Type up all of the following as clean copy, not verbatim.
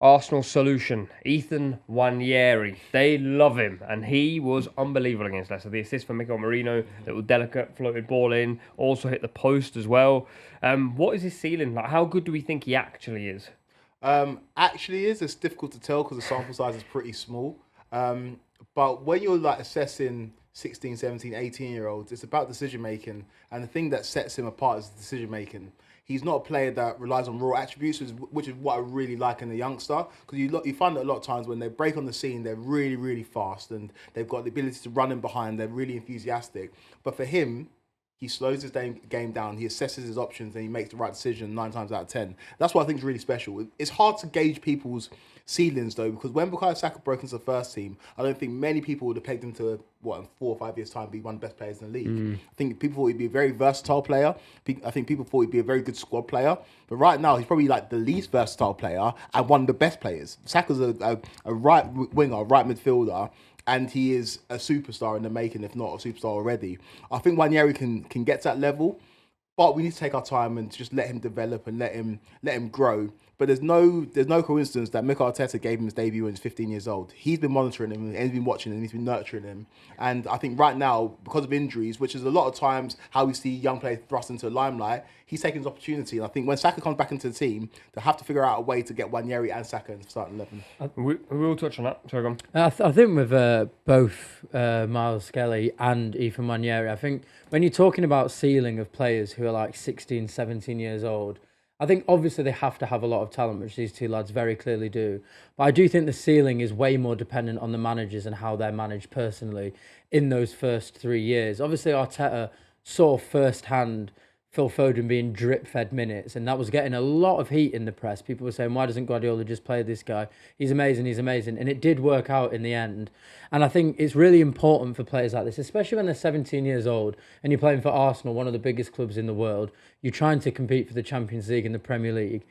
Arsenal solution, Ethan Nwaneri. They love him, and he was unbelievable against Leicester. The assist from Mikel Merino, little delicate floated ball in, also hit the post as well. What is his ceiling like? How good do we think he actually is? Actually is. It's difficult to tell because the sample size is pretty small. But when you're like assessing 16, 17, 18-year-olds, it's about decision making. And the thing that sets him apart is decision making. He's not a player that relies on raw attributes, which is what I really like in a youngster. Because you find that a lot of times when they break on the scene, they're really, really fast and they've got the ability to run in behind. They're really enthusiastic. But for him, he slows his game down, he assesses his options, and he makes the right decision 9 times out of 10. That's what I think is really special. It's hard to gauge people's ceilings, though, because when Bukayo Saka broke into the first team, I don't think many people would have pegged him to, in 4 or 5 years' time, be one of the best players in the league. I think people thought he'd be a very versatile player. I think people thought he'd be a very good squad player. But right now, he's probably like the least versatile player and one of the best players. Saka's a right winger, a right midfielder, and he is a superstar in the making, if not a superstar already. I think Nwaneri can get to that level, but we need to take our time and just let him develop and let him grow. But there's no coincidence that Mikel Arteta gave him his debut when he's 15 years old. He's been monitoring him and he's been watching him and he's been nurturing him. And I think right now, because of injuries, which is a lot of times how we see young players thrust into the limelight, he's taking his opportunity. And I think when Saka comes back into the team, they'll have to figure out a way to get Nwaneri and Saka in the starting 11. We will touch on that. Sorry, go on. I think with both Miles Skelly and Ethan Nwaneri, I think when you're talking about ceiling of players who are like 16, 17 years old, I think obviously they have to have a lot of talent, which these two lads very clearly do. But I do think the ceiling is way more dependent on the managers and how they're managed personally in those first 3 years. Obviously, Arteta saw firsthand Phil Foden being drip-fed minutes, and that was getting a lot of heat in the press. People were saying, why doesn't Guardiola just play this guy? He's amazing, he's amazing. And it did work out in the end. And I think it's really important for players like this, especially when they're 17 years old and you're playing for Arsenal, one of the biggest clubs in the world. You're trying to compete for the Champions League and the Premier League.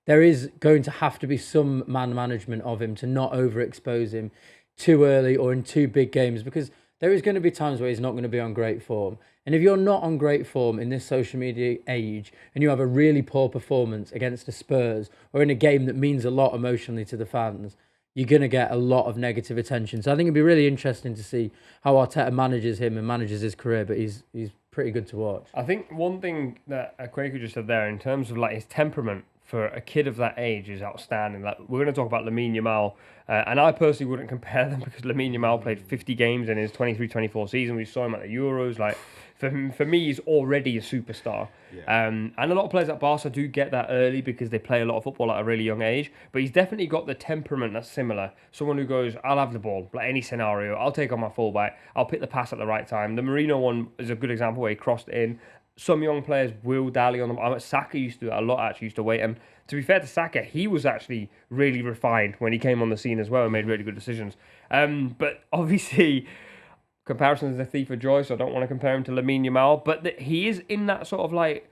There is going to have to be some man management of him to not overexpose him too early or in too big games, because there is going to be times where he's not going to be on great form. And if you're not on great form in this social media age and you have a really poor performance against the Spurs or in a game that means a lot emotionally to the fans, you're going to get a lot of negative attention. So I think it'd be really interesting to see how Arteta manages him and manages his career, but he's pretty good to watch. I think one thing that Kweku just said there in terms of like his temperament for a kid of that age is outstanding. Like, we're going to talk about Lamine Yamal, and I personally wouldn't compare them because Lamine Yamal played 50 games in his 23-24 season. We saw him at the Euros. Like, for me, he's already a superstar. Yeah. And a lot of players at Barca do get that early because they play a lot of football at a really young age. But he's definitely got the temperament that's similar. Someone who goes, I'll have the ball, like any scenario. I'll take on my fullback. I'll pick the pass at the right time. The Marino one is a good example where he crossed it in. Some young players will dally on them. Saka used to do that a lot, actually, used to wait. And to be fair to Saka, he was actually really refined when he came on the scene as well and made really good decisions. But obviously, comparison is a thief of joy, so I don't want to compare him to Lamine Yamal. But he is in that sort of like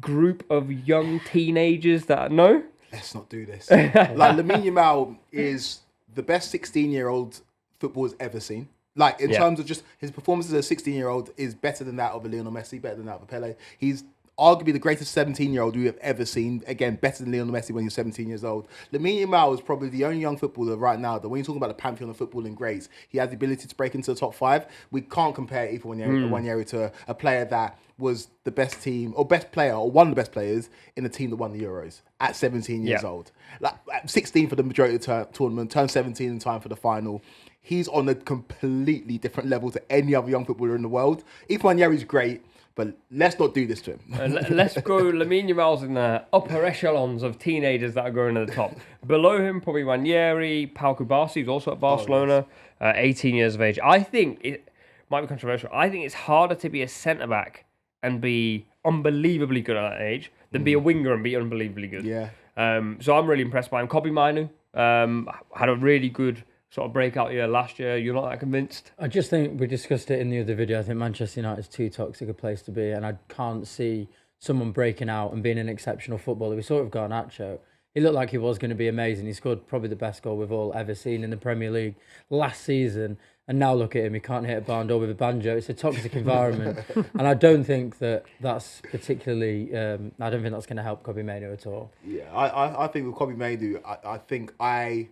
group of young teenagers that, no? Let's not do this. Like, Lamine Yamal is the best 16-year-old football's ever seen. Like, in terms of just his performance as a 16-year-old is better than that of a Lionel Messi, better than that of a Pele. He's arguably the greatest 17-year-old we have ever seen. Again, better than Lionel Messi when he was 17 years old. Lamine Yamal is probably the only young footballer right now that when you're talking about the pantheon of footballing greats, he has the ability to break into the top 5. We can't compare Ethan Nwaneri to a player that was the best team or best player or one of the best players in the team that won the Euros at 17 years old. Like, 16 for the majority of the tournament, turned 17 in time for the final. He's on a completely different level to any other young footballer in the world. Ethan Nwaneri's great, but let's not do this to him. Let's go. Lamine Yamal's in the upper echelons of teenagers that are going to the top. Below him, probably Nwaneri, Pau Kubasi, who's also at Barcelona, 18 years of age. I think it might be controversial. I think it's harder to be a centre-back and be unbelievably good at that age than be a winger and be unbelievably good. Yeah. So I'm really impressed by him. Kobbie Mainoo had a really good sort of breakout year last year. You're not that convinced? I just think we discussed it in the other video. I think Manchester United is too toxic a place to be, and I can't see someone breaking out and being an exceptional footballer. We saw it with Garnacho. he looked like he was going to be amazing. He scored probably the best goal we've all ever seen in the Premier League last season. And now look at him, he can't hit a barn door with a banjo. It's a toxic environment. And I don't think that's particularly, I don't think that's going to help Kobbie Mainoo at all. Yeah, I think with Kobbie Mainoo, I think I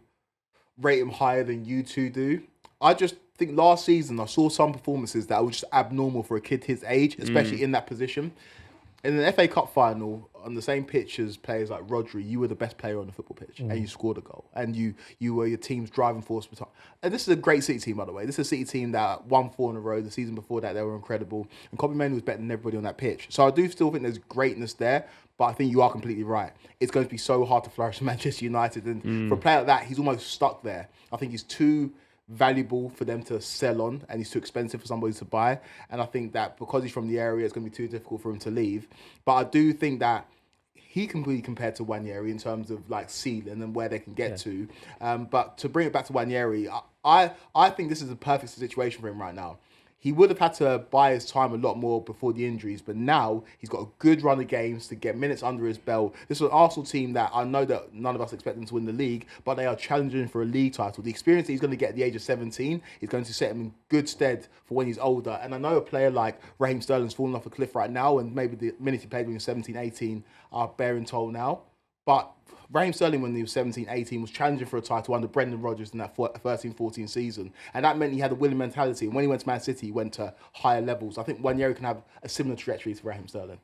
rate him higher than you two do. I just think last season I saw some performances that were just abnormal for a kid his age, especially in that position. In an FA Cup final, on the same pitch as players like Rodri, you were the best player on the football pitch, and you scored a goal, and you were your team's driving force. And this is a great City team, by the way. This is a City team that won 4 in a row. The season before that, they were incredible, and Kobbie Mainoo was better than everybody on that pitch. So I do still think there's greatness there, but I think you are completely right. It's going to be so hard to flourish in Manchester United, and for a player like that, he's almost stuck there. I think he's too valuable for them to sell on, and he's too expensive for somebody to buy. And I think that because he's from the area, it's going to be too difficult for him to leave. But I do think that he can be compared to Nwaneri in terms of like ceiling and where they can get to. But to bring it back to Nwaneri, I think this is a perfect situation for him right now. He would have had to buy his time a lot more before the injuries, but now he's got a good run of games to get minutes under his belt. This is an Arsenal team that I know that none of us expect them to win the league, but they are challenging for a league title. The experience that he's going to get at the age of 17 is going to set him in good stead for when he's older. And I know a player like Raheem Sterling's falling off a cliff right now, and maybe the minutes he played when he was 17, 18 are bearing toll now. But Raheem Sterling, when he was 17, 18, was challenging for a title under Brendan Rodgers in that 13-14 season. And that meant he had a winning mentality. And when he went to Man City, he went to higher levels. I think Nwaneri can have a similar trajectory to Raheem Sterling.